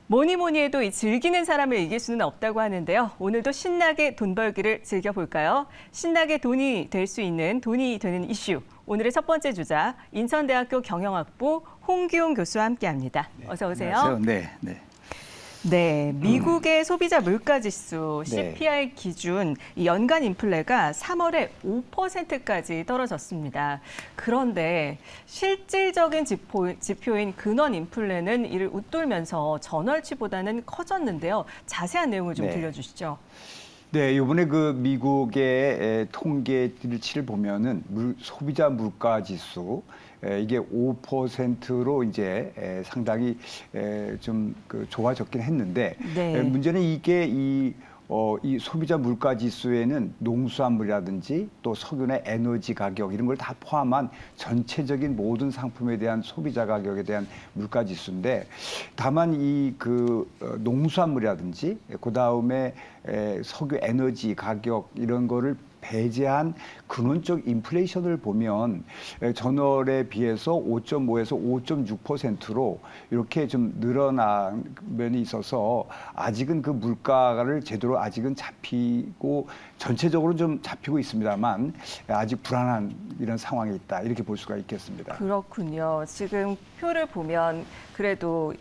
뭐니 뭐니 해도 이 즐기는 사람을 이길 수는 없다고 하는데요. 오늘도 신나게 돈 벌기를 즐겨볼까요? 신나게 돈이 될 수 있는 돈이 되는 이슈. 오늘의 첫 번째 주자, 인천대학교 경영학부 홍기용 교수와 함께합니다. 어서 오세요. 안녕하세요. 네. 네, 미국의 소비자 물가지수 네. CPI 기준 이 연간 인플레가 3월에 5%까지 떨어졌습니다. 그런데 실질적인 지표인 근원 인플레는 이를 웃돌면서 전월치보다는 커졌는데요. 자세한 내용을 좀 네. 들려주시죠. 네, 이번에 그 미국의 통계치를 보면은 소비자 물가 지수 이게 5%로 이제 상당히 좀 좋아졌긴 했는데 네. 문제는 이게 이 소비자 물가 지수에는 농수산물이라든지 또 석유나 에너지 가격 이런 걸 다 포함한 전체적인 모든 상품에 대한 소비자 가격에 대한 물가 지수인데 다만 이 농수산물이라든지 그다음에 석유 에너지 가격 이런 거를 배제한 근원적 인플레이션을 보면 전월에 비해서 5.5에서 5.6%로 이렇게 좀 늘어난 면이 있어서 아직은 그 물가를 제대로 아직은 잡히고 전체적으로 좀 잡히고 있습니다만 아직 불안한 이런 상황이 있다 이렇게 볼 수가 있겠습니다. 그렇군요. 지금 표를 보면 그래도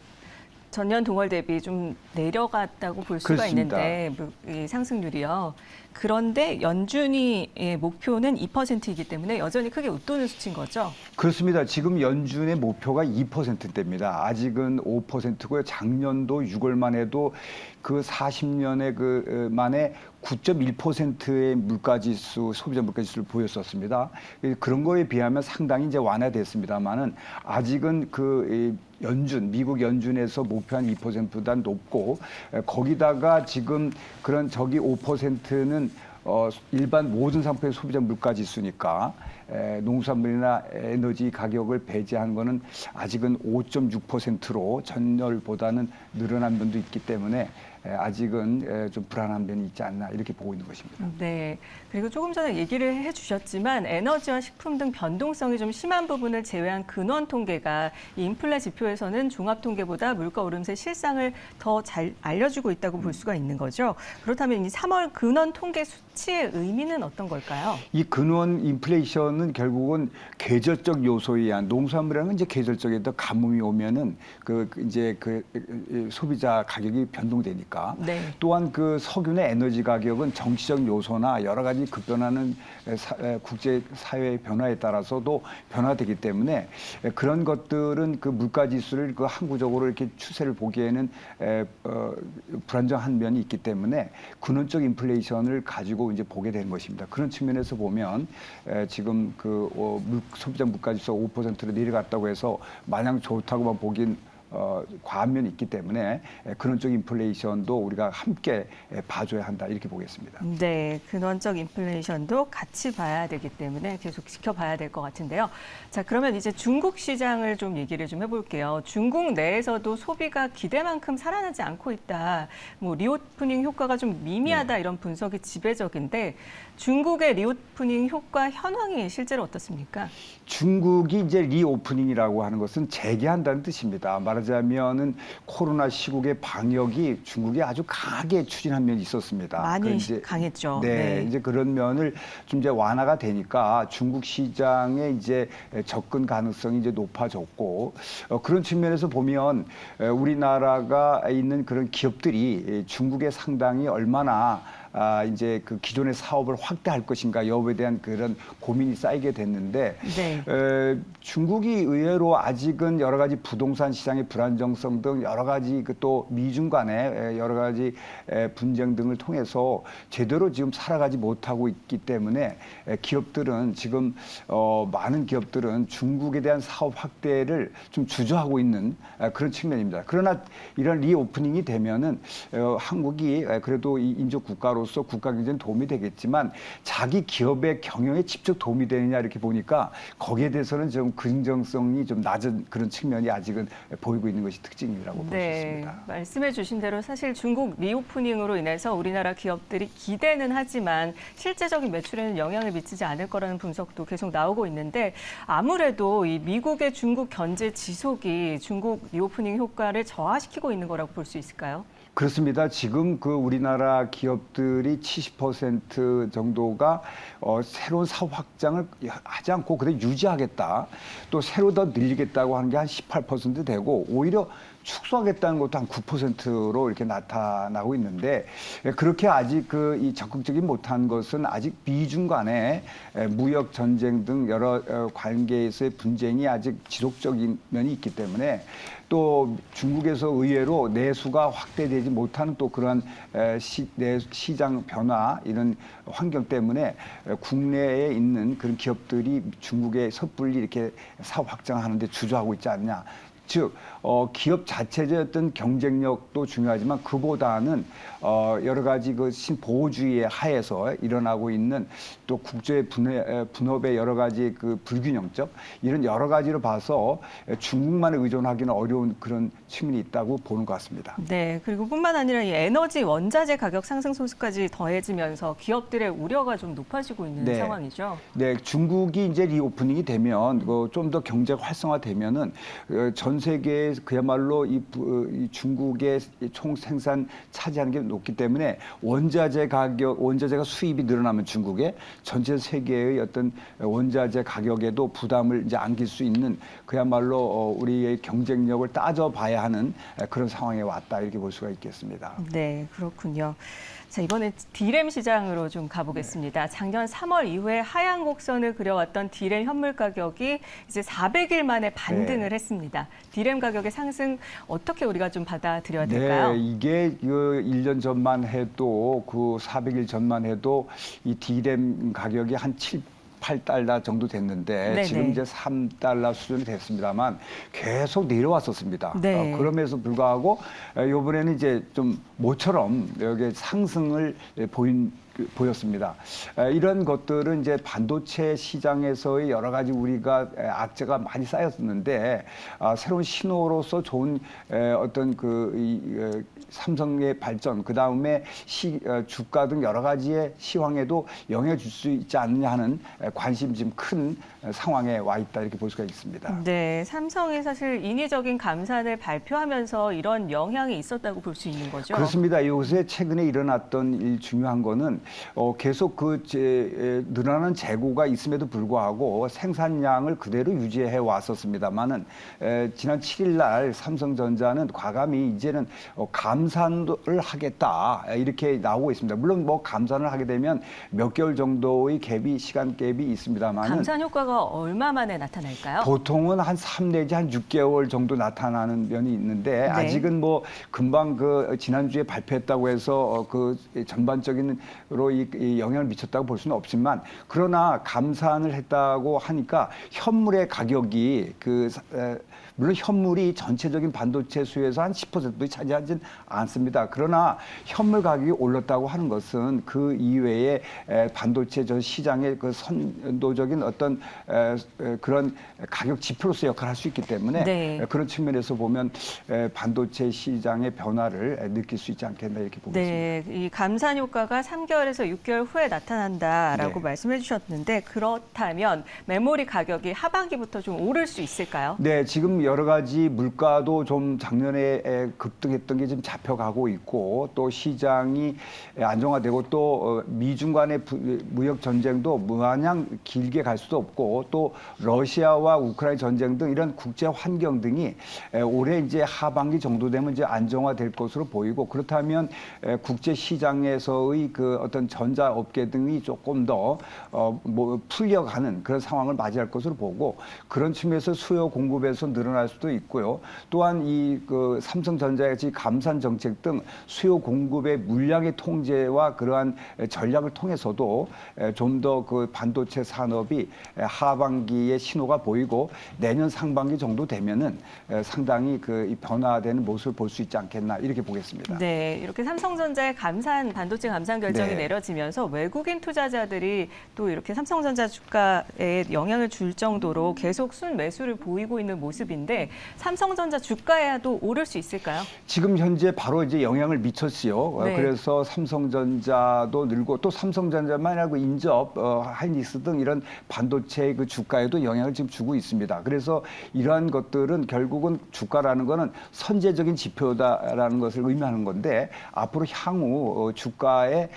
전년 동월 대비 좀 내려갔다고 볼 수가 그렇습니다. 있는데 이 상승률이요. 그런데 연준이의 목표는 2%이기 때문에 여전히 크게 웃도는 수치인 거죠. 그렇습니다. 지금 연준의 목표가 2%대입니다. 아직은 5%고요. 작년도 6월만 해도 그 40년의 만에 9.1%의 물가지수, 소비자 물가지수를 보였었습니다. 그런 거에 비하면 상당히 이제 완화됐습니다만은 아직은 미국 연준에서 목표한 2%보다 높고 거기다가 지금 그런 저기 5%는 일반 모든 상품의 소비자 물가 지수니까 농산물이나 에너지 가격을 배제한 거는 아직은 5.6%로 전월보다는 늘어난 면도 있기 때문에 아직은 좀 불안한 면이 있지 않나 이렇게 보고 있는 것입니다. 네. 그리고 조금 전에 얘기를 해주셨지만 에너지와 식품 등 변동성이 좀 심한 부분을 제외한 근원 통계가 이 인플레 지표에서는 종합 통계보다 물가 오름세 실상을 더 잘 알려주고 있다고 볼 수가 있는 거죠. 그렇다면 이 3월 근원 통계 수치의 의미는 어떤 걸까요? 이 근원 인플레이션은 결국은 계절적 요소에 의한 농산물이라는 건 이제 계절적에도 가뭄이 오면은 소비자 가격이 변동되니까. 네. 또한 그 석유나 에너지 가격은 정치적 요소나 여러 가지 급변하는 국제 사회의 변화에 따라서도 변화되기 때문에 그런 것들은 그 물가 지수를 그 항구적으로 이렇게 추세를 보기에는 불안정한 면이 있기 때문에 근원적 인플레이션을 가지고 이제 보게 되는 것입니다. 그런 측면에서 보면 지금 소비자 물가 지수가 5%로 내려갔다고 해서 마냥 좋다고만 보긴 과한 면이 있기 때문에 근원적 인플레이션도 우리가 함께 봐줘야 한다 이렇게 보겠습니다. 네, 근원적 인플레이션도 같이 봐야 되기 때문에 계속 지켜봐야 될 것 같은데요. 자, 그러면 이제 중국 시장을 좀 얘기를 좀 해볼게요. 중국 내에서도 소비가 기대만큼 살아나지 않고 있다. 리오프닝 효과가 좀 미미하다 이런 분석이 지배적인데 중국의 리오프닝 효과 현황이 실제로 어떻습니까? 중국이 이제 리오프닝이라고 하는 것은 재개한다는 뜻입니다. 말하자면은 코로나 시국의 방역이 중국이 아주 강하게 추진한 면이 있었습니다. 많이 강했죠. 네, 이제 그런 면을 좀 이제 완화가 되니까 중국 시장에 이제 접근 가능성이 이제 높아졌고 그런 측면에서 보면 우리나라가 있는 그런 기업들이 중국에 상당히 얼마나 이제 그 기존의 사업을 확대할 것인가 여부에 대한 그런 고민이 쌓이게 됐는데 네. 중국이 의외로 아직은 여러 가지 부동산 시장의 불안정성 등 여러 가지 또 미중 간의 여러 가지 분쟁 등을 통해서 제대로 지금 살아가지 못하고 있기 때문에 기업들은 지금 많은 기업들은 중국에 대한 사업 확대를 좀 주저하고 있는 그런 측면입니다. 그러나 이런 리오프닝이 되면은 한국이 그래도 이 인접 국가로 기업으로서 국가 경제에 도움이 되겠지만 자기 기업의 경영에 직접 도움이 되느냐 이렇게 보니까 거기에 대해서는 좀 긍정성이 좀 낮은 그런 측면이 아직은 보이고 있는 것이 특징이라고 볼 수 있습니다. 말씀해 주신 대로 사실 중국 리오프닝으로 인해서 우리나라 기업들이 기대는 하지만 실제적인 매출에는 영향을 미치지 않을 거라는 분석도 계속 나오고 있는데 아무래도 이 미국의 중국 견제 지속이 중국 리오프닝 효과를 저하시키고 있는 거라고 볼 수 있을까요? 그렇습니다. 지금 그 우리나라 기업들이 70% 정도가 새로운 사업 확장을 하지 않고 그대로 유지하겠다. 또 새로 더 늘리겠다고 하는 게 한 18% 되고 오히려 축소하겠다는 것도 한 9%로 이렇게 나타나고 있는데 그렇게 아직 이 적극적인 못한 것은 아직 미중 간의 무역 전쟁 등 여러 관계에서의 분쟁이 아직 지속적인 면이 있기 때문에 또 중국에서 의외로 내수가 확대되지 못하는 또 그런 시장 변화 이런 환경 때문에 국내에 있는 그런 기업들이 중국에 섣불리 이렇게 사업 확장하는데 주저하고 있지 않냐. 즉 기업 자체의 어떤 경쟁력도 중요하지만 그보다는 여러 가지 그 신보호주의의 하에서 일어나고 있는 또 국제 분업의 여러 가지 그 불균형적 이런 여러 가지로 봐서 중국만에 의존하기는 어려운 그런 측면이 있다고 보는 것 같습니다. 네, 그리고 뿐만 아니라 이 에너지 원자재 가격 상승 소식까지 더해지면서 기업들의 우려가 좀 높아지고 있는 상황이죠. 네, 중국이 이제 리오프닝이 되면 좀 더 경제가 활성화되면은 전 세계에 그야말로 이 중국의 총 생산 차지하는 게 높기 때문에 원자재가 수입이 늘어나면 중국에 전체 세계의 어떤 원자재 가격에도 부담을 이제 안길 수 있는 그야말로 우리의 경쟁력을 따져봐야 하는 그런 상황에 왔다 이렇게 볼 수가 있겠습니다. 네, 그렇군요. 자, 이번에 디램 시장으로 좀 가보겠습니다. 작년 3월 이후에 하향 곡선을 그려왔던 디램 현물 가격이 이제 400일 만에 반등을 했습니다. 디램 가격의 상승 어떻게 우리가 좀 받아들여야 될까요? 네, 이게 그 1년 전만 해도 그 400일 전만 해도 이 디램 가격이 한 8달러 정도 됐는데 지금 이제 3달러 수준이 됐습니다만 계속 내려왔었습니다. 네. 그럼에도 불구하고 이번에는 이제 좀 모처럼 여기 상승을 보였습니다. 이런 것들은 이제 반도체 시장에서의 여러 가지 우리가 악재가 많이 쌓였었는데 새로운 신호로서 좋은 어떤 삼성의 발전, 그 다음에 주가 등 여러 가지의 시황에도 영향을 줄 수 있지 않느냐 하는 관심이 지금 큰 상황에 와 있다 이렇게 볼 수가 있습니다. 네, 삼성이 사실 인위적인 감산을 발표하면서 이런 영향이 있었다고 볼 수 있는 거죠. 그렇습니다. 요새 최근에 일어났던 중요한 거는 계속 늘어나는 재고가 있음에도 불구하고 생산량을 그대로 유지해 왔었습니다만은 지난 7일 날 삼성전자는 과감히 이제는 감산을 하겠다 이렇게 나오고 있습니다. 물론 뭐 감산을 하게 되면 몇 개월 정도의 시간 갭이 있습니다만은 감산 효과가 얼마 만에 나타날까요? 보통은 한 3 내지 한 6개월 정도 나타나는 면이 있는데 아직은 뭐 금방 지난주에 발표했다고 해서 전반적인으로 이 영향을 미쳤다고 볼 수는 없지만 그러나 감산을 했다고 하니까 현물의 가격이 물론 현물이 전체적인 반도체 수요에서 한 10%도 차지하진 않습니다. 그러나 현물 가격이 올랐다고 하는 것은 그 이외에 반도체 시장의 그 선도적인 어떤 그런 가격 지표로서 역할을 할 수 있기 때문에 그런 측면에서 보면 반도체 시장의 변화를 느낄 수 있지 않겠나 이렇게 보고 있습니다. 이 감산 효과가 3개월에서 6개월 후에 나타난다라고 말씀해 주셨는데 그렇다면 메모리 가격이 하반기부터 좀 오를 수 있을까요? 네, 지금 여러 가지 물가도 좀 작년에 급등했던 게 지금 잡혀가고 있고 또 시장이 안정화되고 또 미중 간의 무역 전쟁도 마냥 길게 갈 수도 없고 또 러시아와 우크라이나 전쟁 등 이런 국제 환경 등이 올해 이제 하반기 정도 되면 이제 안정화될 것으로 보이고 그렇다면 국제 시장에서의 그 어떤 전자업계 등이 조금 더 풀려가는 그런 상황을 맞이할 것으로 보고 그런 측면에서 수요 공급에서 늘어나는 일어날 수도 있고요. 또한 이 그 삼성전자의 같이 감산 정책 등 수요 공급의 물량의 통제와 그러한 전략을 통해서도 좀 더 그 반도체 산업이 하반기에 신호가 보이고 내년 상반기 정도 되면은 상당히 그 변화되는 모습을 볼 수 있지 않겠나 이렇게 보겠습니다. 네, 이렇게 삼성전자의 반도체 감산 결정이 네. 내려지면서 외국인 투자자들이 또 이렇게 삼성전자 주가에 영향을 줄 정도로 계속 순매수를 보이고 있는 모습인데 삼성전자 주가에도 오를 수 있을까요? 지금 현재 바로 이제 영향을 미쳤지요. 네. 그래서 삼성전자도 늘고 또 삼성전자만 하고 인접, 하이닉스 등 이런 반도체 그 주가에도 영향을 지금 주고 있습니다. 그래서 이러한 것들은 결국은 주가라는 거는 선제적인 지표다라는 것을 의미하는 건데 앞으로 향후 주가에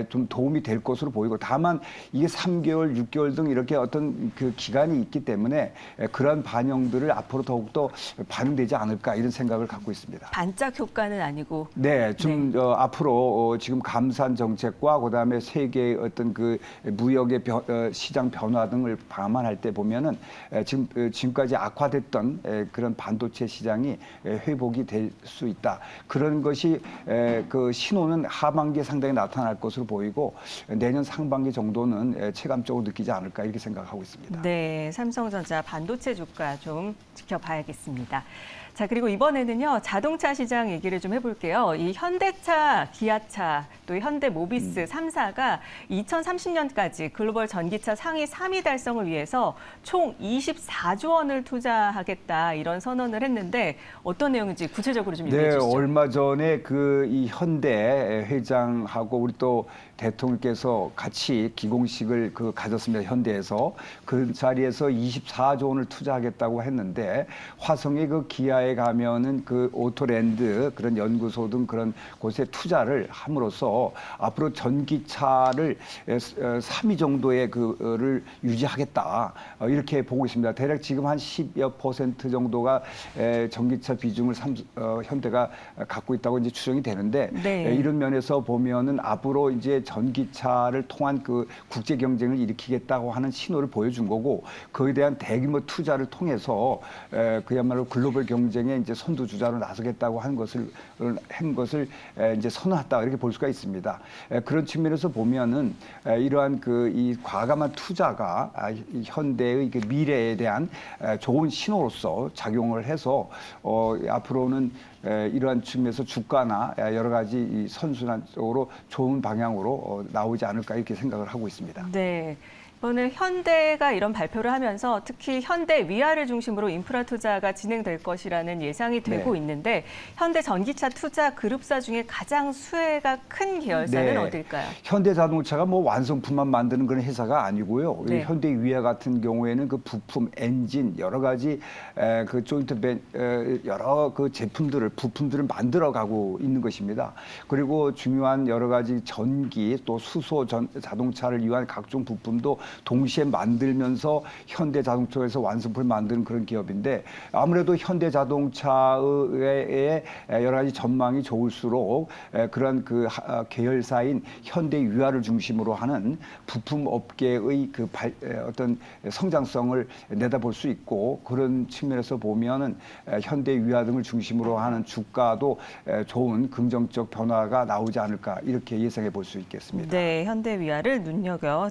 좀 도움이 될 것으로 보이고 다만 이게 3개월, 6개월 등 이렇게 어떤 그 기간이 있기 때문에 그러한 반영들을 앞으로 더욱더 반영되지 않을까 이런 생각을 갖고 있습니다. 반짝 효과는 아니고. 네, 좀 앞으로 지금 감산 정책과 그다음에 세계의 어떤 그 무역의 시장 변화 등을 감안할 때 보면은 지금까지 악화됐던 그런 반도체 시장이 회복이 될 수 있다. 그런 것이 그 신호는 하반기에 상당히 나타날 것으로 보이고 내년 상반기 정도는 체감적으로 느끼지 않을까 이렇게 생각하고 있습니다. 네, 삼성전자 반도체 주가 좀 지켜봐야겠습니다. 자, 그리고 이번에는요, 자동차 시장 얘기를 좀 해볼게요. 이 현대차, 기아차, 또 현대모비스 3사가 2030년까지 글로벌 전기차 상위 3위 달성을 위해서 총 24조 원을 투자하겠다 이런 선언을 했는데 어떤 내용인지 구체적으로 좀 얘기해 주시죠. 얼마 전에 그 이 현대 회장하고 우리 또 대통령께서 같이 기공식을 그 가졌습니다. 현대에서 그 자리에서 24조 원을 투자하겠다고 했는데 화성의 그 기아에 가면은 그 오토랜드 그런 연구소 등 그런 곳에 투자를 함으로써 앞으로 전기차를 3위 정도의 그를 유지하겠다 이렇게 보고 있습니다. 대략 지금 한 10여 % 정도가 전기차 비중을 현대가 갖고 있다고 이제 추정이 되는데 네. 이런 면에서 보면은 앞으로 이제 전기차를 통한 그 국제 경쟁을 일으키겠다고 하는 신호를 보여준 거고 그에 대한 대규모 투자를 통해서 그야말로 글로벌 경쟁에 이제 선두주자로 나서겠다고 한 것을 이제 선언했다 이렇게 볼 수가 있습니다. 그런 측면에서 보면은 이러한 그 이 과감한 투자가 현대의 그 미래에 대한 좋은 신호로서 작용을 해서 앞으로는 이러한 측면에서 주가나 여러 가지 이 선순환적으로 좋은 방향으로 나오지 않을까 이렇게 생각을 하고 있습니다. 네. 이번에 현대가 이런 발표를 하면서 특히 현대 위아를 중심으로 인프라 투자가 진행될 것이라는 예상이 되고 네. 있는데 현대 전기차 투자 그룹사 중에 가장 수혜가 큰 계열사는 네. 어딜까요? 현대자동차가 뭐 완성품만 만드는 그런 회사가 아니고요. 네. 현대위아 같은 경우에는 그 부품, 엔진 여러 가지 그 조인트 여러 그 제품들을 부품들을 만들어 가고 있는 것입니다. 그리고 중요한 여러 가지 전기 또 수소 자동차를 위한 각종 부품도 동시에 만들면서 현대자동차에서 완성품을 만드는 그런 기업인데 아무래도 현대자동차의 여러 가지 전망이 좋을수록 그런 그 계열사인 현대유아를 중심으로 하는 부품 업계의 그 어떤 성장성을 내다볼 수 있고 그런 측면에서 보면은 현대유아 등을 중심으로 하는 주가도 좋은 긍정적 변화가 나오지 않을까 이렇게 예상해 볼 수 있겠습니다. 네, 현대위아를 눈여겨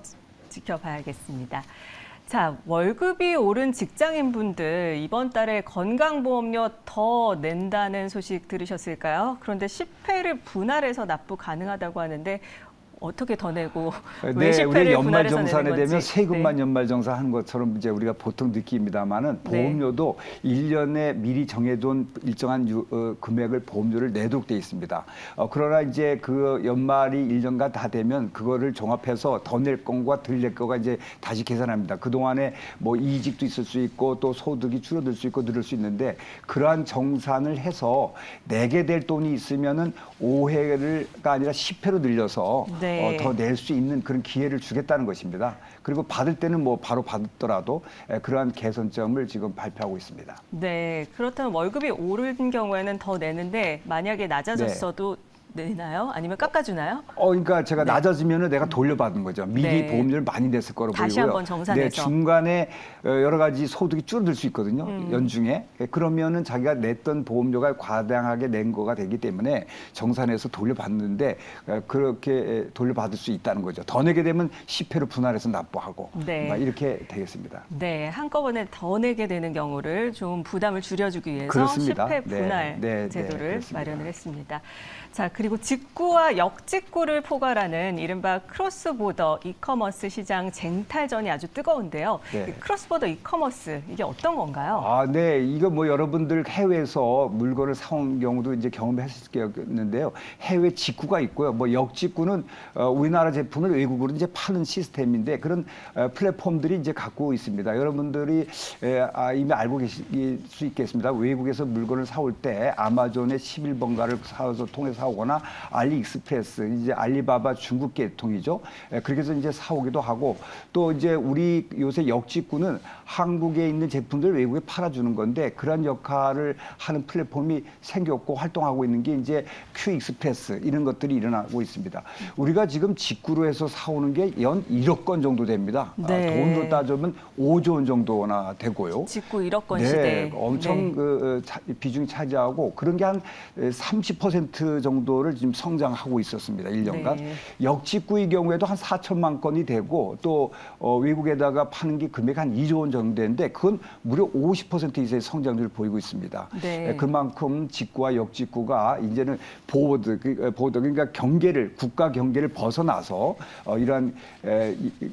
지켜봐야겠습니다. 자, 월급이 오른 직장인분들 이번 달에 건강보험료 더 낸다는 소식 들으셨을까요? 그런데 10회를 분할해서 납부 가능하다고 하는데 어떻게 더 내고 왜 네, 우리 10회를 분할해서 연말정산에 내는 건지. 되면 세금만 네. 연말정산하는 것처럼 이제 우리가 보통 느낍니다만은 네. 보험료도 1년에 미리 정해둔 일정한 금액을 보험료를 내도록 돼 있습니다. 그러나 이제 그 연말이 1년간 다 되면 그거를 종합해서 더 낼 건과 덜 낼 거가 이제 다시 계산합니다. 그동안에 뭐 이직도 있을 수 있고 또 소득이 줄어들 수 있고 늘을 수 있는데 그러한 정산을 해서 내게 될 돈이 있으면은 5회가 아니라 10회로 늘려서 네. 더 낼 수 있는 그런 기회를 주겠다는 것입니다. 그리고 받을 때는 뭐 바로 받더라도 그러한 개선점을 지금 발표하고 있습니다. 네, 그렇다면 월급이 오른 경우에는 더 내는데 만약에 낮아졌어도 내나요? 아니면 깎아주나요? 그러니까 제가 네. 낮아지면은 내가 돌려받은 거죠. 미리 네. 보험료를 많이 냈을 거로 보이고요. 다시 한번 정산해서. 네, 중간에 여러 가지 소득이 줄어들 수 있거든요. 연중에. 그러면은 자기가 냈던 보험료가 과다하게 낸 거가 되기 때문에 정산해서 돌려받는데 그렇게 돌려받을 수 있다는 거죠. 더 내게 되면 10회로 분할해서 납부하고 네. 이렇게 되겠습니다. 네, 한꺼번에 더 내게 되는 경우를 좀 부담을 줄여주기 위해서 그렇습니다. 10회 네, 분할 네, 제도를 그렇습니다. 마련을 했습니다. 자, 그리고 직구와 역직구를 포괄하는 이른바 크로스보더 이커머스 시장 쟁탈전이 아주 뜨거운데요. 네. 이 크로스보더 이커머스, 이게 어떤 건가요? 네. 이거 뭐 여러분들 해외에서 물건을 사온 경우도 이제 경험했었겠는데요. 해외 직구가 있고요. 뭐 역직구는 우리나라 제품을 외국으로 이제 파는 시스템인데 그런 플랫폼들이 이제 갖고 있습니다. 여러분들이 이미 알고 계실 수 있겠습니다. 외국에서 물건을 사올 때 아마존의 11번가를 사서 통해서 사오거나 알리익스프레스, 이제 알리바바 중국 계통이죠. 그렇게 해서 이제 사오기도 하고 또 이제 우리 요새 역직구는 한국에 있는 제품들 외국에 팔아주는 건데 그런 역할을 하는 플랫폼이 생겼고 활동하고 있는 게 이제 큐익스프레스 이런 것들이 일어나고 있습니다. 우리가 지금 직구로 해서 사오는 게 연 1억 건 정도 됩니다. 네. 돈으로 따지면 5조 원 정도나 되고요. 직구 1억 건 네, 시대. 엄청 네. 비중이 차지하고 그런 게 한 30% 정도를 지금 성장하고 있었습니다. 1년간. 네. 역직구의 경우에도 한 4천만 건이 되고 또 외국에다가 파는 게 금액 한 2조 원 정도 되는데 그건 무려 50% 이상의 성장률을 보이고 있습니다. 네. 그만큼 직구와 역직구가 이제는 보드 그러니까 경계를 국가 경계를 벗어나서 이러한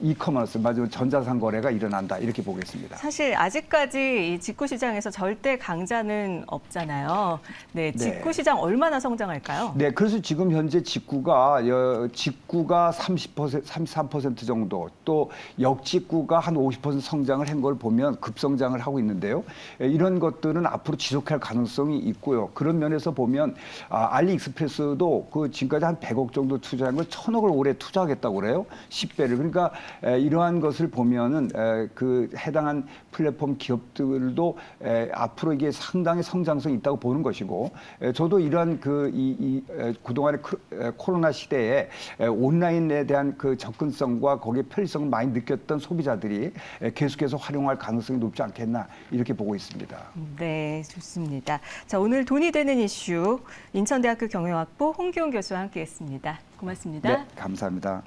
이커머스 맞으면 전자상 거래가 일어난다 이렇게 보겠습니다. 사실 아직까지 이 직구 시장에서 절대 강자는 없잖아요. 네, 직구 시장 얼마나 성장할까요? 네, 그래서 지금 현재 직구가 30%, 33% 정도, 또 역직구가 한 50% 성장을 한 걸 보면 급성장을 하고 있는데요. 이런 것들은 앞으로 지속할 가능성이 있고요. 그런 면에서 보면 알리익스프레스도 그 지금까지 한 100억 정도 투자한 걸 1000억을 올해 투자하겠다고 그래요. 10배를. 그러니까 이러한 것을 보면은 그 해당한 플랫폼 기업들도 앞으로 이게 상당히 성장성이 있다고 보는 것이고, 저도 이러한 그동안의 코로나 시대에 온라인에 대한 그 접근성과 거기에 편리성을 많이 느꼈던 소비자들이 계속해서 활용할 가능성이 높지 않겠나 이렇게 보고 있습니다. 네, 좋습니다. 자, 오늘 돈이 되는 이슈 인천대학교 경영학부 홍기훈 교수와 함께했습니다. 고맙습니다. 네, 감사합니다.